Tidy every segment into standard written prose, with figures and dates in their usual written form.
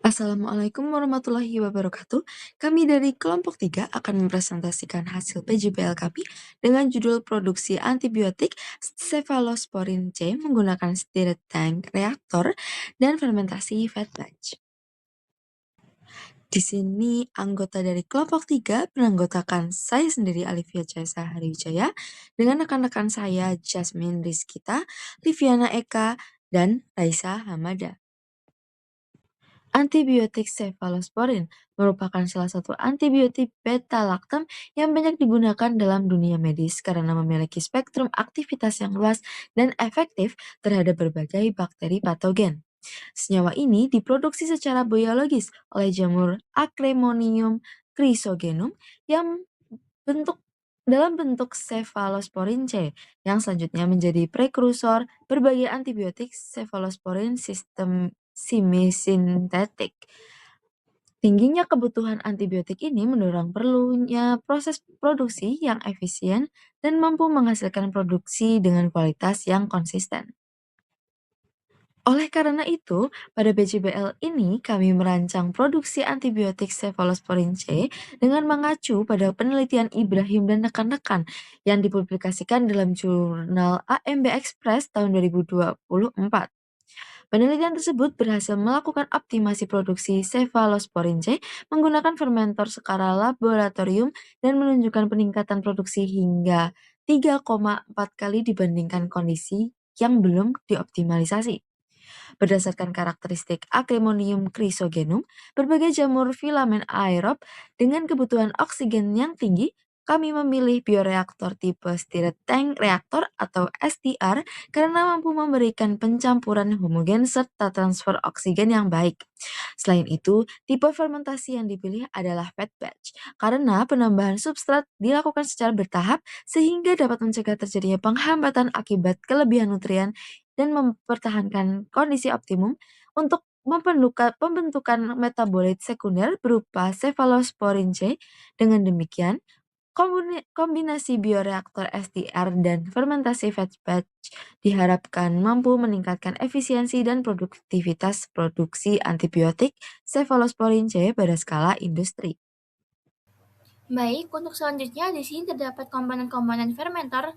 Assalamualaikum warahmatullahi wabarakatuh. Kami dari kelompok 3 akan mempresentasikan hasil PJBL kami dengan judul produksi antibiotik cephalosporin C menggunakan stirred tank reaktor dan fermentasi fed batch. Di sini anggota dari kelompok 3 beranggotakan saya sendiri Alivia Jasa Hariwijaya dengan rekan-rekan saya Jasmine Rizkita, Liviana Eka, dan Raisa Hamada. Antibiotik cephalosporin merupakan salah satu antibiotik beta-laktam yang banyak digunakan dalam dunia medis karena memiliki spektrum aktivitas yang luas dan efektif terhadap berbagai bakteri patogen. Senyawa ini diproduksi secara biologis oleh jamur Acremonium chrysogenum yang bentuk dalam bentuk cephalosporin C yang selanjutnya menjadi prekursor berbagai antibiotik cephalosporin sistem semi-sintetik. Tingginya kebutuhan antibiotik ini mendorong perlunya proses produksi yang efisien dan mampu menghasilkan produksi dengan kualitas yang konsisten. Oleh karena itu, pada BJBL ini kami merancang produksi antibiotik cephalosporin C dengan mengacu pada penelitian Ibrahim dan rekan-rekan yang dipublikasikan dalam jurnal AMB Express tahun 2024. Penelitian tersebut berhasil melakukan optimasi produksi cephalosporin C menggunakan fermentor skala laboratorium dan menunjukkan peningkatan produksi hingga 3,4 kali dibandingkan kondisi yang belum dioptimalisasi. Berdasarkan karakteristik Acremonium chrysogenum, berbagai jamur filamen aerob dengan kebutuhan oksigen yang tinggi, kami memilih bioreaktor tipe stirred tank reaktor atau STR karena mampu memberikan pencampuran homogen serta transfer oksigen yang baik. Selain itu, tipe fermentasi yang dipilih adalah fed batch karena penambahan substrat dilakukan secara bertahap sehingga dapat mencegah terjadinya penghambatan akibat kelebihan nutrien dan mempertahankan kondisi optimum untuk pembentukan metabolit sekunder berupa cephalosporin C. Dengan demikian, kombinasi bioreaktor STR dan fermentasi fed batch diharapkan mampu meningkatkan efisiensi dan produktivitas produksi antibiotik cephalosporin C pada skala industri. Baik, untuk selanjutnya di sini terdapat komponen-komponen fermenter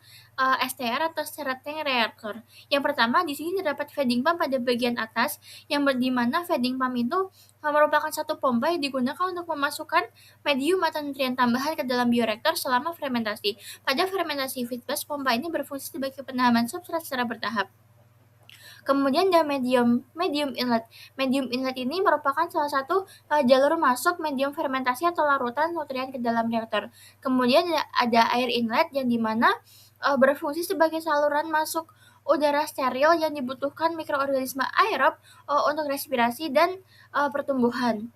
STR atau stirred tank reactor. Yang pertama di sini terdapat feeding pump pada bagian atas di mana feeding pump itu merupakan satu pompa yang digunakan untuk memasukkan medium atau nutrien tambahan ke dalam bioreaktor selama fermentasi. Pada fermentasi feed batch, pompa ini berfungsi sebagai penahanan substrat secara bertahap. Kemudian ada medium inlet. Medium inlet ini merupakan salah satu jalur masuk medium fermentasi atau larutan nutrien ke dalam reaktor. Kemudian ada air inlet yang dimana berfungsi sebagai saluran masuk udara steril yang dibutuhkan mikroorganisme aerob untuk respirasi dan pertumbuhan.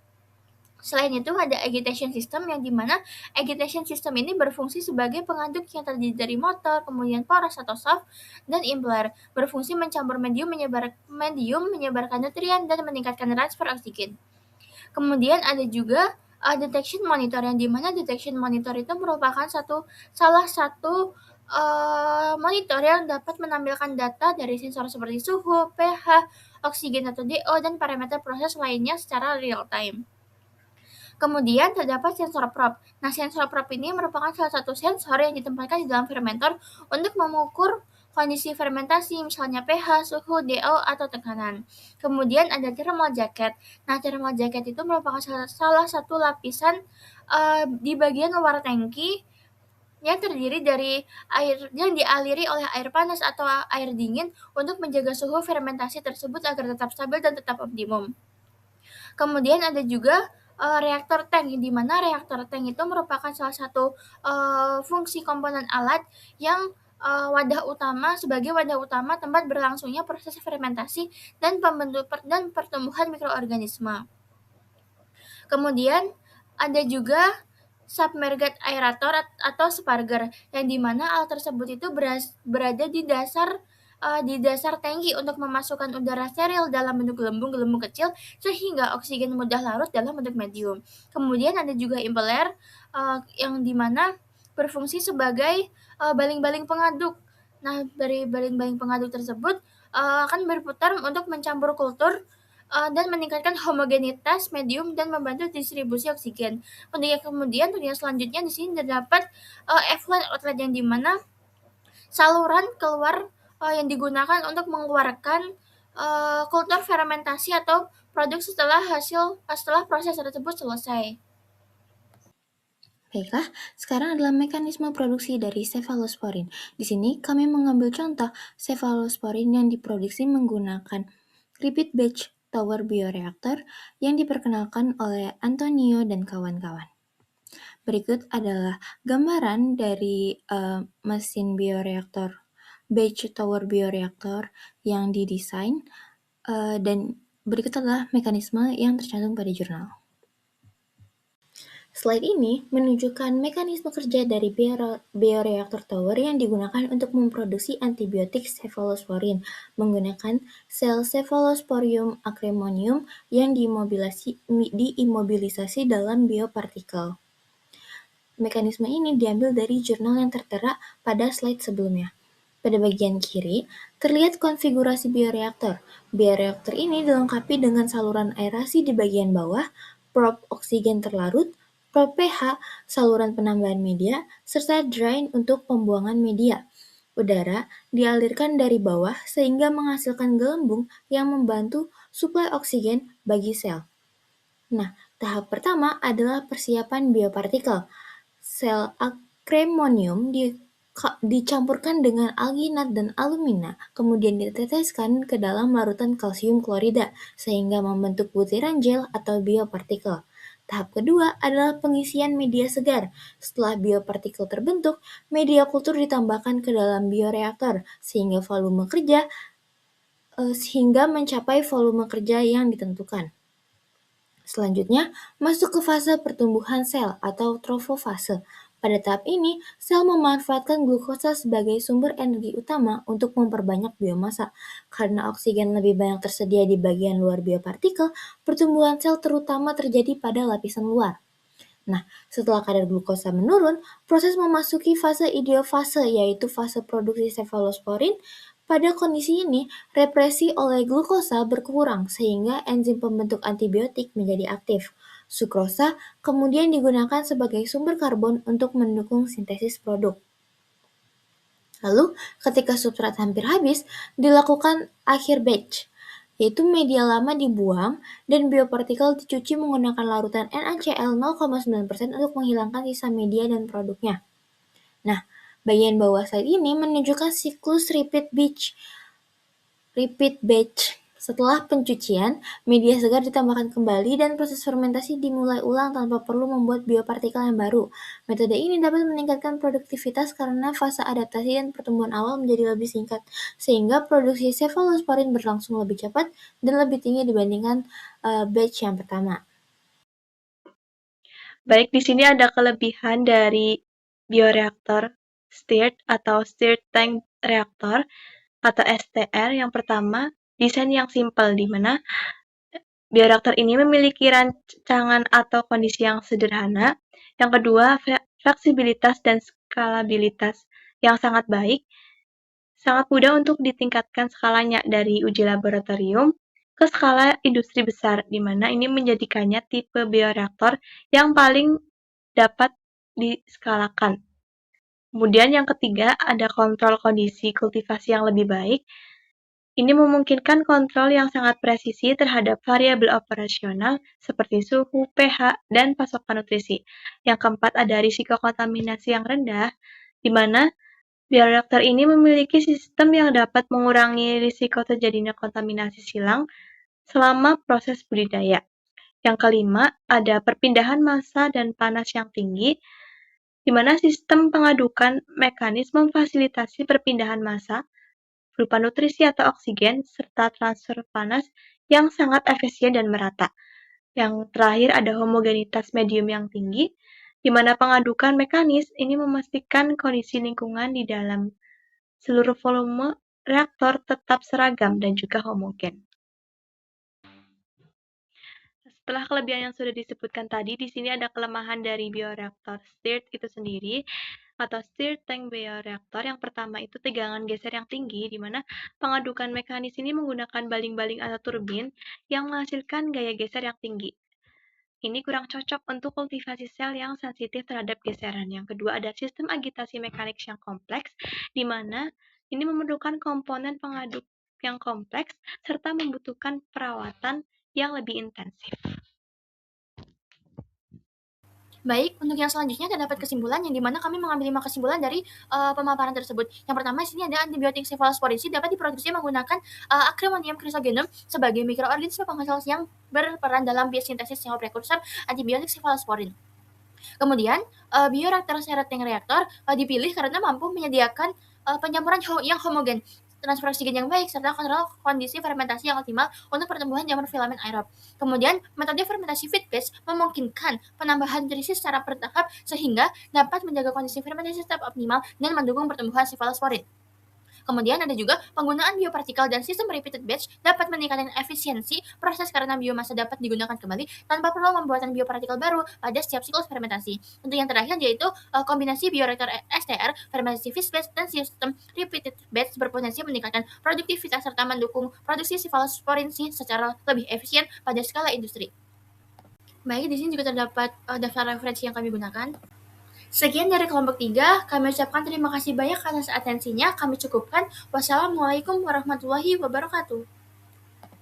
Selain itu ada agitation system yang dimana agitation system ini berfungsi sebagai pengaduk yang terdiri dari motor, kemudian poros atau shaft, dan impeller. Berfungsi mencampur medium menyebarkan nutrien dan meningkatkan transfer oksigen. Kemudian ada juga detection monitor yang dimana detection monitor itu merupakan salah satu monitor yang dapat menampilkan data dari sensor seperti suhu, pH, oksigen atau DO, dan parameter proses lainnya secara real time. Kemudian terdapat sensor probe. Nah, sensor probe ini merupakan salah satu sensor yang ditempatkan di dalam fermenter untuk mengukur kondisi fermentasi, misalnya pH, suhu, DO, atau tekanan. Kemudian ada thermal jacket. Nah, thermal jacket itu merupakan salah satu lapisan di bagian luar tangki yang terdiri dari air yang dialiri oleh air panas atau air dingin untuk menjaga suhu fermentasi tersebut agar tetap stabil dan tetap optimum. Kemudian ada juga reaktor tank, di mana reaktor tank itu merupakan salah satu fungsi komponen alat yang sebagai wadah utama tempat berlangsungnya proses fermentasi dan pertumbuhan mikroorganisme. Kemudian ada juga submerged aerator atau sparger, yang dimana alat tersebut itu berada di dasar tangki untuk memasukkan udara steril dalam bentuk gelembung-gelembung kecil sehingga oksigen mudah larut dalam bentuk medium. Kemudian ada juga impeller yang dimana berfungsi sebagai baling-baling pengaduk. Nah, dari baling-baling pengaduk tersebut akan berputar untuk mencampur kultur dan meningkatkan homogenitas medium dan membantu distribusi oksigen. Kemudian tujuan selanjutnya di sini terdapat effluent outlet yang dimana saluran keluar yang digunakan untuk mengeluarkan kultur fermentasi atau produk setelah proses tersebut selesai. Baiklah, sekarang adalah mekanisme produksi dari cefalosporin. Di sini kami mengambil contoh cefalosporin yang diproduksi menggunakan repeat batch tower bioreactor yang diperkenalkan oleh Antonio dan kawan-kawan. Berikut adalah gambaran dari mesin bioreaktor batch tower bioreactor yang didesain dan berikut adalah mekanisme yang tercantum pada jurnal. Slide ini menunjukkan mekanisme kerja dari bioreaktor tower yang digunakan untuk memproduksi antibiotik cefalosporin menggunakan sel Cephalosporium acremonium yang diimobilisasi dalam biopartikel. Mekanisme ini diambil dari jurnal yang tertera pada slide sebelumnya. Pada bagian kiri, terlihat konfigurasi bioreaktor. Bioreaktor ini dilengkapi dengan saluran aerasi di bagian bawah, prop oksigen terlarut, prop pH, saluran penambahan media, serta drain untuk pembuangan media. Udara dialirkan dari bawah sehingga menghasilkan gelembung yang membantu suplai oksigen bagi sel. Nah, tahap pertama adalah persiapan biopartikel. Sel acremonium dicampurkan dengan alginat dan alumina, kemudian diteteskan ke dalam larutan kalsium klorida sehingga membentuk butiran gel atau biopartikel. Tahap kedua adalah pengisian media segar. Setelah biopartikel terbentuk, media kultur ditambahkan ke dalam bioreaktor sehingga mencapai volume kerja yang ditentukan. Selanjutnya, masuk ke fase pertumbuhan sel atau trofofase. Pada tahap ini, sel memanfaatkan glukosa sebagai sumber energi utama untuk memperbanyak biomasa. Karena oksigen lebih banyak tersedia di bagian luar biopartikel, pertumbuhan sel terutama terjadi pada lapisan luar. Nah, setelah kadar glukosa menurun, proses memasuki fase idiofase, yaitu fase produksi cefalosporin. Pada kondisi ini, represi oleh glukosa berkurang sehingga enzim pembentuk antibiotik menjadi aktif. Sukrosa kemudian digunakan sebagai sumber karbon untuk mendukung sintesis produk. Lalu, ketika substrat hampir habis, dilakukan akhir batch, yaitu media lama dibuang dan biopartikel dicuci menggunakan larutan NaCl 0,9% untuk menghilangkan sisa media dan produknya. Nah, bagian bawah slide ini menunjukkan siklus repeat batch. Setelah pencucian, media segar ditambahkan kembali dan proses fermentasi dimulai ulang tanpa perlu membuat biopartikel yang baru. Metode ini dapat meningkatkan produktivitas karena fase adaptasi dan pertumbuhan awal menjadi lebih singkat, sehingga produksi cefalosporin berlangsung lebih cepat dan lebih tinggi dibandingkan batch yang pertama. Baik, di sini ada kelebihan dari bioreaktor stirred atau stirred tank reactor atau STR. Yang pertama, desain yang simpel, di mana bioreaktor ini memiliki rancangan atau kondisi yang sederhana. Yang kedua, fleksibilitas dan skalabilitas yang sangat baik. Sangat mudah untuk ditingkatkan skalanya dari uji laboratorium ke skala industri besar, di mana ini menjadikannya tipe bioreaktor yang paling dapat diskalakan. Kemudian yang ketiga, ada kontrol kondisi kultivasi yang lebih baik. Ini memungkinkan kontrol yang sangat presisi terhadap variabel operasional seperti suhu, pH, dan pasokan nutrisi. Yang keempat, ada risiko kontaminasi yang rendah, di mana bioreaktor ini memiliki sistem yang dapat mengurangi risiko terjadinya kontaminasi silang selama proses budidaya. Yang kelima, ada perpindahan massa dan panas yang tinggi, di mana sistem pengadukan mekanisme memfasilitasi perpindahan massa berupa nutrisi atau oksigen, serta transfer panas yang sangat efisien dan merata. Yang terakhir, ada homogenitas medium yang tinggi, di mana pengadukan mekanis ini memastikan kondisi lingkungan di dalam seluruh volume reaktor tetap seragam dan juga homogen. Setelah kelebihan yang sudah disebutkan tadi, di sini ada kelemahan dari bioreaktor stirred itu sendiri. atau stirred tank bioreaktor yang pertama itu tegangan geser yang tinggi, di mana pengadukan mekanis ini menggunakan baling-baling atau turbin yang menghasilkan gaya geser yang tinggi. Ini kurang cocok untuk kultivasi sel yang sensitif terhadap geseran. Yang kedua ada sistem agitasi mekanik yang kompleks, di mana ini memerlukan komponen pengaduk yang kompleks serta membutuhkan perawatan yang lebih intensif. Baik, untuk yang selanjutnya terdapat kesimpulan yang dimana kami mengambil 5 kesimpulan dari pemaparan tersebut. Yang pertama, di sini ada antibiotik cephalosporin dapat diproduksi menggunakan Acremonium chrysogenum sebagai mikroorganisme penghasil yang berperan dalam biosintesis senyawa prekursor antibiotik cephalosporin. Kemudian, bioreaktor seret tank reaktor dipilih karena mampu menyediakan pencampuran yang homogen, transfer oksigen yang baik, serta kontrol kondisi fermentasi yang optimal untuk pertumbuhan jamur filamen aerob. Kemudian, metode fermentasi feed batch memungkinkan penambahan nutrisi secara bertahap sehingga dapat menjaga kondisi fermentasi tetap optimal dan mendukung pertumbuhan cephalosporin. Kemudian ada juga penggunaan biopartikel dan sistem repeated batch dapat meningkatkan efisiensi proses karena biomasa dapat digunakan kembali tanpa perlu pembuatan biopartikel baru pada setiap siklus fermentasi. Untuk yang terakhir yaitu kombinasi bioreaktor STR, fermentasi feed batch, dan sistem repeated batch berpotensi meningkatkan produktivitas serta mendukung produksi cephalosporin secara lebih efisien pada skala industri. Baik, di sini juga terdapat daftar referensi yang kami gunakan. Sekian dari kelompok 3, kami ucapkan terima kasih banyak atas atensinya, kami cukupkan. Wassalamualaikum warahmatullahi wabarakatuh.